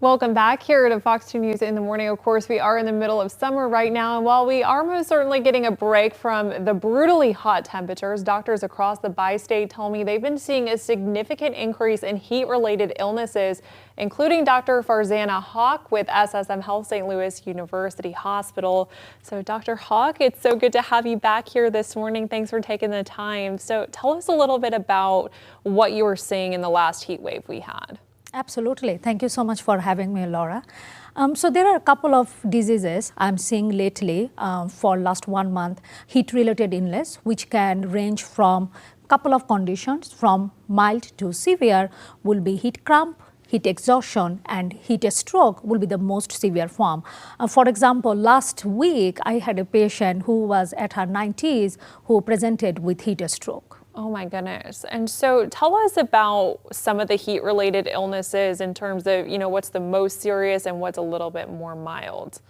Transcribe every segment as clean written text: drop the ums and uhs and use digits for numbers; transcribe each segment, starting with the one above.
Welcome back here to Fox 2 News in the morning. Of course, we are in the middle of summer right now, and while we are most certainly getting a break from the brutally hot temperatures, doctors across the bi-state tell me they've been seeing a significant increase in heat-related illnesses, including Dr. Farzana Haq with SSM Health St. Louis University Hospital. So Dr. Haq, it's so good to have you back here this morning. Thanks for taking the time. So tell us a little bit about what you were seeing in the last heat wave we had. Absolutely. Thank you so much for having me, Laura. So there are a couple of diseases I'm seeing lately for last 1 month, heat-related illness, which can range from couple of conditions from mild to severe will be heat cramp, heat exhaustion, and heat stroke will be the most severe form. For example, last week I had a patient who was at her 90s who presented with heat stroke. Oh my goodness. And so tell us about some of the heat-related illnesses in terms of, what's the most serious and what's a little bit more mild.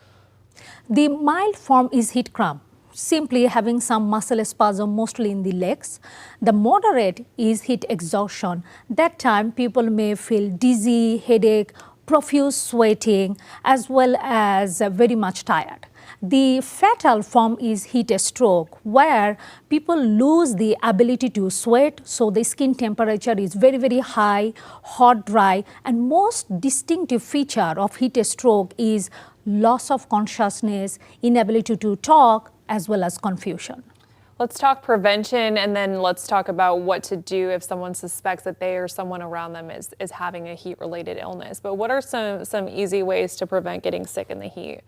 The mild form is heat cramp, simply having some muscle spasm mostly in the legs. The moderate is heat exhaustion. That time people may feel dizzy, headache, profuse sweating, as well as very much tired. The fatal form is heat stroke, where people lose the ability to sweat, so the skin temperature is very, very high, hot, dry, and most distinctive feature of heat stroke is loss of consciousness, inability to talk, as well as confusion. Let's talk prevention, and then let's talk about what to do if someone suspects that they or someone around them is having a heat-related illness. But what are some easy ways to prevent getting sick in the heat?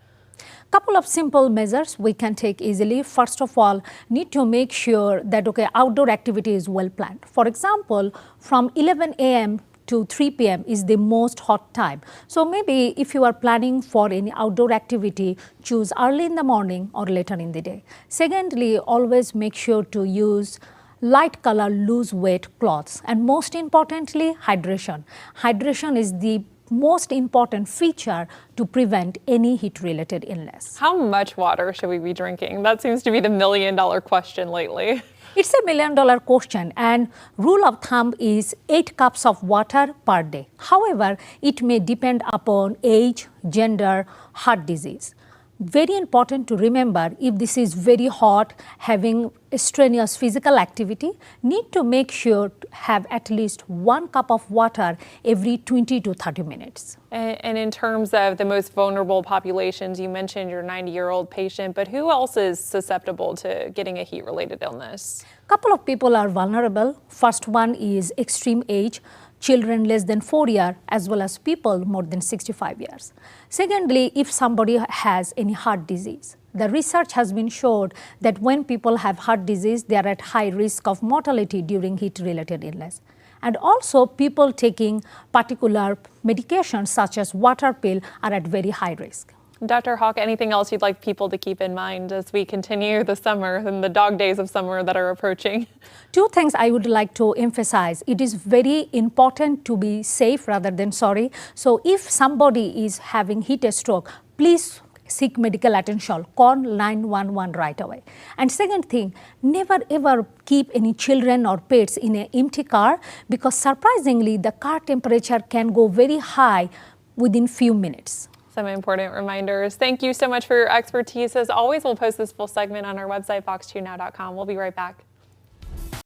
Couple of simple measures we can take easily. First of all, need to make sure that outdoor activity is well planned. For example, from 11 a.m. to 3 p.m. is the most hot time. So maybe if you are planning for any outdoor activity, choose early in the morning or later in the day. Secondly, always make sure to use light color, loose weight clothes. And most importantly, hydration. Hydration is the most important feature to prevent any heat-related illness. How much water should we be drinking? That seems to be the million-dollar question lately. It's a million-dollar question, and rule of thumb is 8 cups of water per day. However, it may depend upon age, gender, heart disease. Very important to remember, if this is very hot, having strenuous physical activity, need to make sure to have at least 1 cup of water every 20 to 30 minutes. And in terms of the most vulnerable populations, you mentioned your 90-year-old patient, but who else is susceptible to getting a heat-related illness? Couple of people are vulnerable. First one is extreme age, children less than 4 years, as well as people more than 65 years. Secondly, if somebody has any heart disease, the research has been showed that when people have heart disease, they are at high risk of mortality during heat-related illness. And also people taking particular medications such as water pill are at very high risk. Dr. Haq, anything else you'd like people to keep in mind as we continue the summer and the dog days of summer that are approaching? 2 things I would like to emphasize. It is very important to be safe rather than sorry. So if somebody is having heat stroke, please seek medical attention, call 911 right away. And second thing, never ever keep any children or pets in an empty car, because surprisingly the car temperature can go very high within few minutes. Some important reminders. Thank you so much for your expertise. As always, we'll post this full segment on our website, fox2now.com. We'll be right back.